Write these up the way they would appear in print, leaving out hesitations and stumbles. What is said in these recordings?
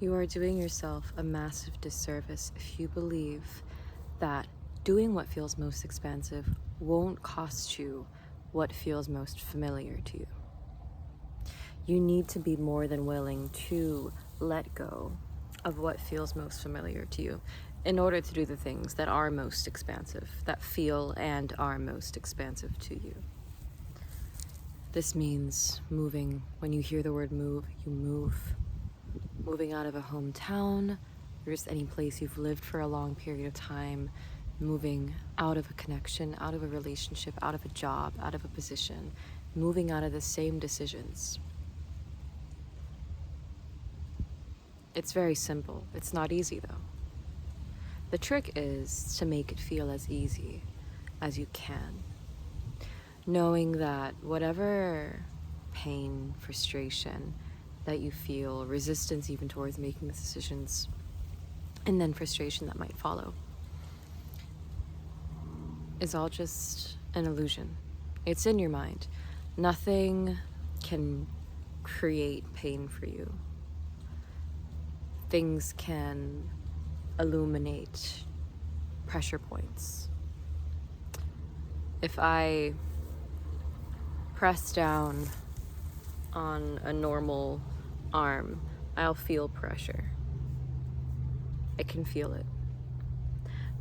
You are doing yourself a massive disservice if you believe that doing what feels most expansive won't cost you what feels most familiar to you. You need to be more than willing to let go of what feels most familiar to you in order to do the things that are most expansive, that feel and are most expansive to you. This means moving. When you hear the word move, you move. Moving out of a hometown, or just any place you've lived for a long period of time, moving out of a connection, out of a relationship, out of a job, out of a position, moving out of the same decisions. It's very simple. It's not easy though. The trick is to make it feel as easy as you can. Knowing that whatever pain, frustration that you feel, resistance even towards making the decisions, and then frustration that might follow, is all just an illusion. It's in your mind. Nothing can create pain for you. Things can illuminate pressure points. If I press down on a normal arm, I'll feel pressure. I can feel it.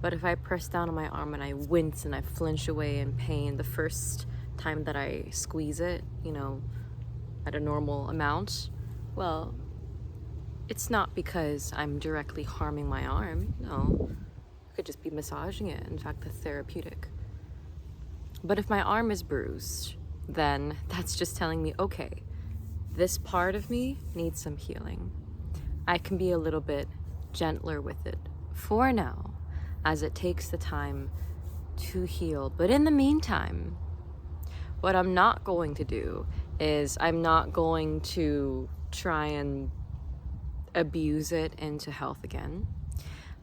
But if I press down on my arm and I wince and I flinch away in pain the first time that I squeeze it, at a normal amount, well, it's not because I'm directly harming my arm. No, I could just be massaging it. In fact, that's therapeutic. But if my arm is bruised, then that's just telling me, okay, this part of me needs some healing. I can be a little bit gentler with it for now, as it takes the time to heal. But in the meantime, what I'm not going to do is I'm not going to try and abuse it into health again.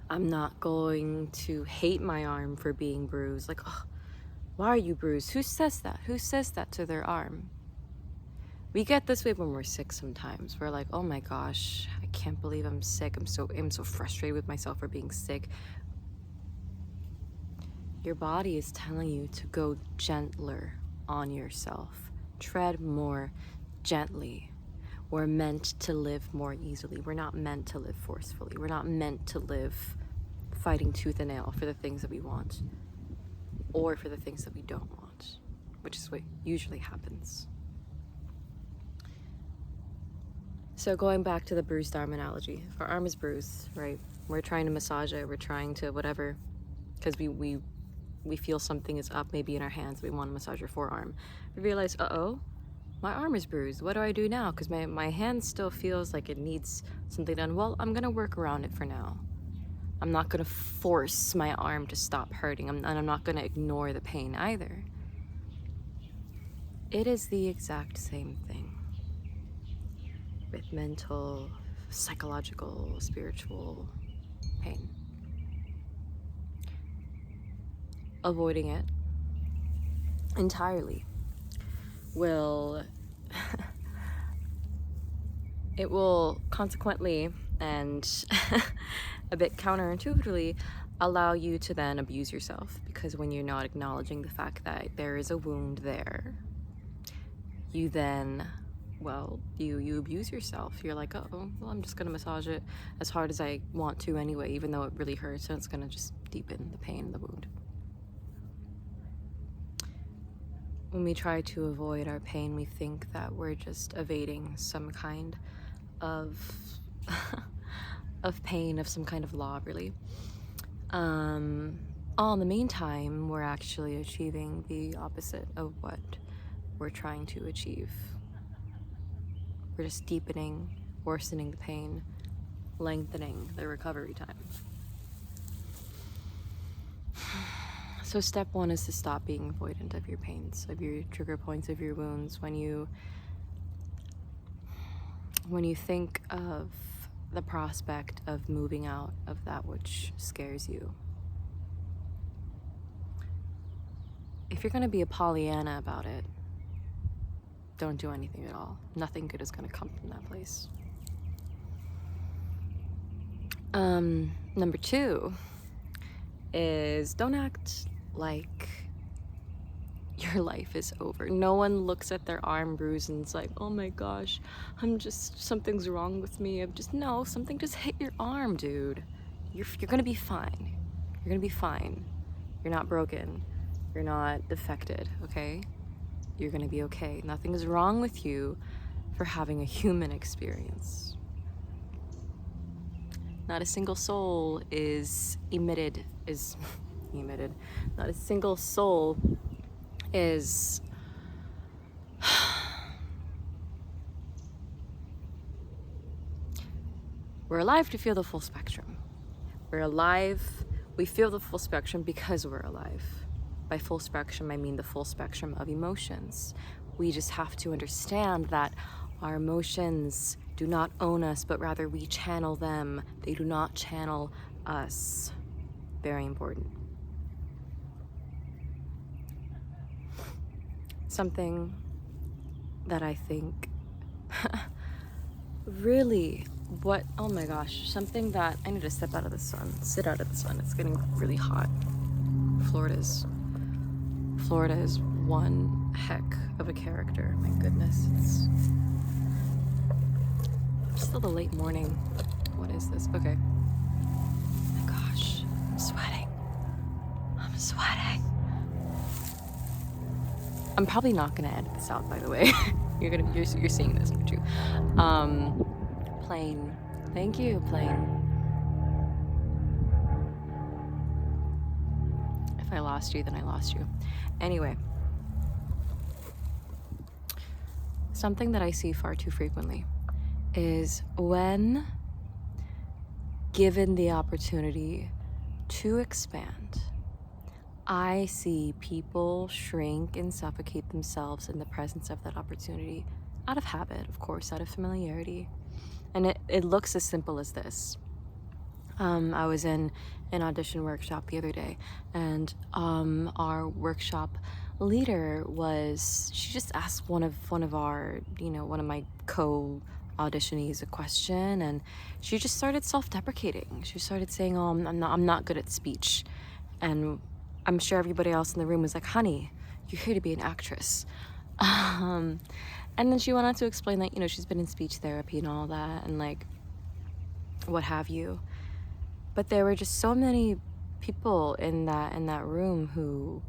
I'm not going to hate my arm for being bruised. Like, oh, why are you bruised? Who says that? Who says that to their arm? We get this way when we're sick sometimes. We're like, oh my gosh, I can't believe I'm sick. I'm so frustrated with myself for being sick. Your body is telling you to go gentler on yourself. Tread more gently. We're meant to live more easily. We're not meant to live forcefully. We're not meant to live fighting tooth and nail for the things that we want or for the things that we don't want, which is what usually happens. So going back to the bruised arm analogy, if our arm is bruised, right? We're trying to massage it, we're trying to whatever, because we feel something is up maybe in our hands, we want to massage your forearm. We realize, uh-oh, my arm is bruised. What do I do now? Because my hand still feels like it needs something done. Well, I'm going to work around it for now. I'm not going to force my arm to stop hurting, and I'm not going to ignore the pain either. It is the exact same thing with mental, psychological, spiritual pain. Avoiding it entirely will it will consequently and a bit counterintuitively allow you to then abuse yourself, because when you're not acknowledging the fact that there is a wound there, you then, you abuse yourself. You're like, oh, well, I'm just gonna massage it as hard as I want to anyway, even though it really hurts, and it's gonna just deepen the pain in the wound. When we try to avoid our pain, we think that we're just evading some kind of of pain, of some kind of law, really. All in the meantime, we're actually achieving the opposite of what we're trying to achieve. We're just deepening, worsening the pain, lengthening the recovery time. So step one is to stop being avoidant of your pains, of your trigger points, of your wounds. When you think of the prospect of moving out of that which scares you, if you're going to be a Pollyanna about it, don't do anything at all. Nothing good is going to come from that place. Number 2 is don't act like your life is over. No one looks at their arm bruise and it's like, oh my gosh, something's wrong with me. No, something just hit your arm, dude. You're gonna be fine. You're gonna be fine. You're not broken. You're not defected, okay? You're gonna be okay. Nothing is wrong with you for having a human experience. Not a single soul is emitted. Not a single soul is we're alive to feel the full spectrum. We're alive, we feel the full spectrum because we're alive. By full spectrum, I mean the full spectrum of emotions. We just have to understand that our emotions do not own us, but rather we channel them. They do not channel us. Very important. Something that I think really, oh my gosh, something that I need to sit out of the sun. It's getting really hot. Florida is one heck of a character. My goodness, it's still the late morning. What is this? Okay. Oh my gosh, I'm sweating. I'm probably not gonna edit this out, by the way. You're seeing this, aren't you? Plane. Thank you, plane. If I lost you, then I lost you. Anyway, something that I see far too frequently is when given the opportunity to expand, I see people shrink and suffocate themselves in the presence of that opportunity, out of habit, of course, out of familiarity. And it looks as simple as this. I was in an audition workshop the other day, and our workshop leader she just asked one of my co-auditionees a question, and she just started self-deprecating. She started saying, "Oh, I'm not good at speech," and I'm sure everybody else in the room was like, "Honey, you're here to be an actress." And then she went on to explain that, she's been in speech therapy and all that, and like, what have you. But there were just so many people in that room who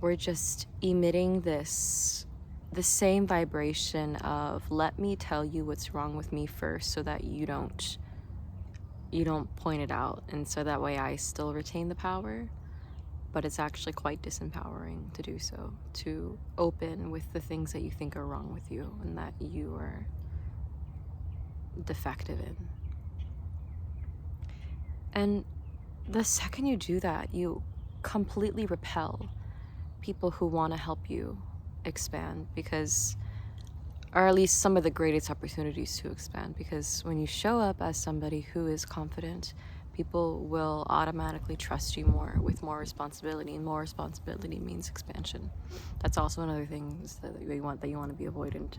were just emitting the same vibration of, let me tell you what's wrong with me first so that you don't point it out, and so that way I still retain the power. But it's actually quite disempowering to do so, to open with the things that you think are wrong with you and that you are defective in. And the second you do that, you completely repel people who want to help you expand, or at least some of the greatest opportunities to expand, because when you show up as somebody who is confident, people will automatically trust you more with more responsibility, and more responsibility means expansion. That's also another thing that you want to be avoidant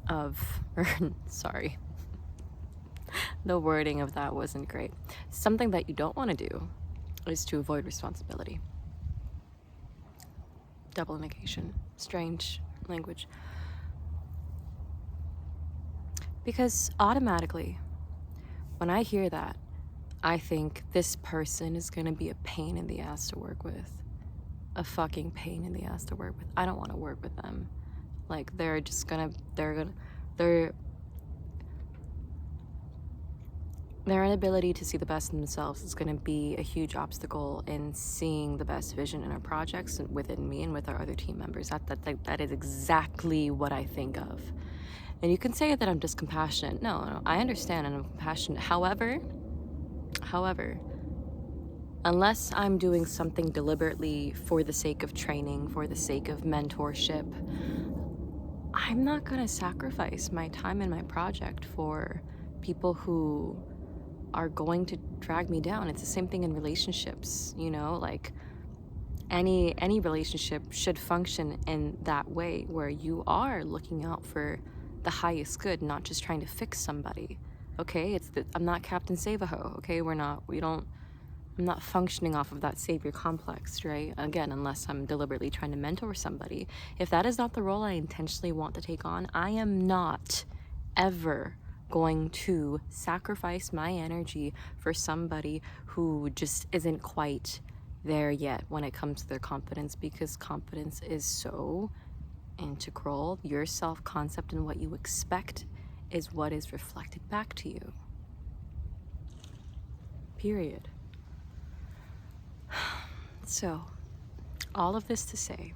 of. Sorry, the wording of that wasn't great. Something that you don't want to do is to avoid responsibility. Double negation, strange language. Because automatically, when I hear that, I think this person is gonna be a pain in the ass to work with. A fucking pain in the ass to work with. I don't want to work with them. Like, their inability to see the best in themselves is gonna be a huge obstacle in seeing the best vision in our projects and within me and with our other team members. That is exactly what I think of. And you can say that I'm just compassionate. No, I understand and I'm compassionate. However, unless I'm doing something deliberately for the sake of training, for the sake of mentorship, I'm not gonna sacrifice my time in my project for people who are going to drag me down. It's the same thing in relationships, like any relationship should function in that way, where you are looking out for the highest good, not just trying to fix somebody. okay? I'm not Captain Save-A-Ho, okay? I'm not functioning off of that savior complex, right? Again, unless I'm deliberately trying to mentor somebody. If that is not the role I intentionally want to take on, I am not ever going to sacrifice my energy for somebody who just isn't quite there yet when it comes to their confidence, because confidence is so integral. Your self-concept and what you expect is what is reflected back to you. Period. So, all of this to say,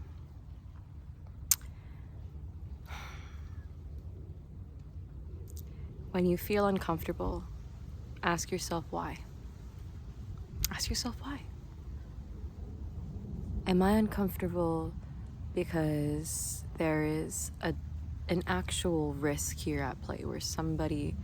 when you feel uncomfortable, ask yourself why. Ask yourself why. Am I uncomfortable because there is an actual risk here at play where somebody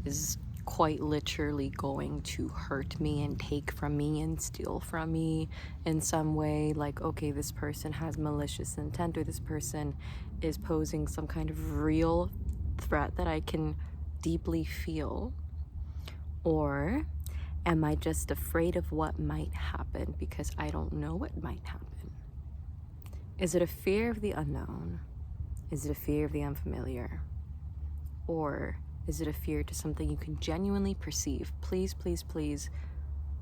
is quite literally going to hurt me and take from me and steal from me in some way? Like, okay, this person has malicious intent, or this person is posing some kind of real threat that I can deeply feel? Or am I just afraid of what might happen because I don't know what might happen? Is it a fear of the unknown? Is it a fear of the unfamiliar? Or is it a fear to something you can genuinely perceive? Please, please, please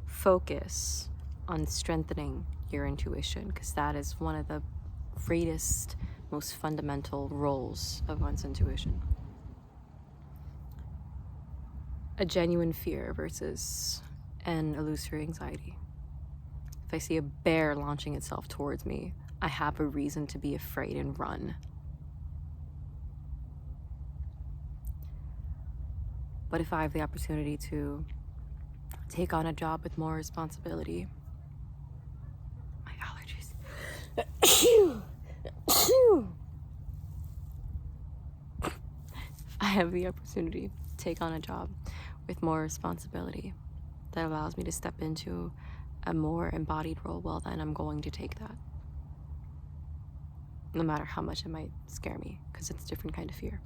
focus on strengthening your intuition, because that is one of the greatest, most fundamental roles of one's intuition. A genuine fear versus an illusory anxiety. If I see a bear launching itself towards me, I have a reason to be afraid and run. But if I have the opportunity to take on a job with more responsibility, my allergies. I have the opportunity to take on a job with more responsibility that allows me to step into a more embodied role, well, then I'm going to take that. No matter how much it might scare me, because it's a different kind of fear.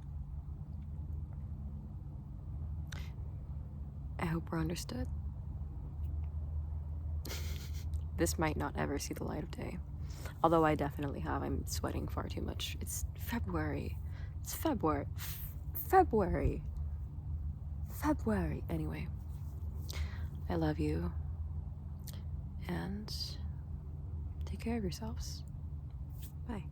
I hope we're understood. This might not ever see the light of day. Although I definitely have. I'm sweating far too much. It's February. It's February. February. Anyway, I love you. And take care of yourselves. Bye.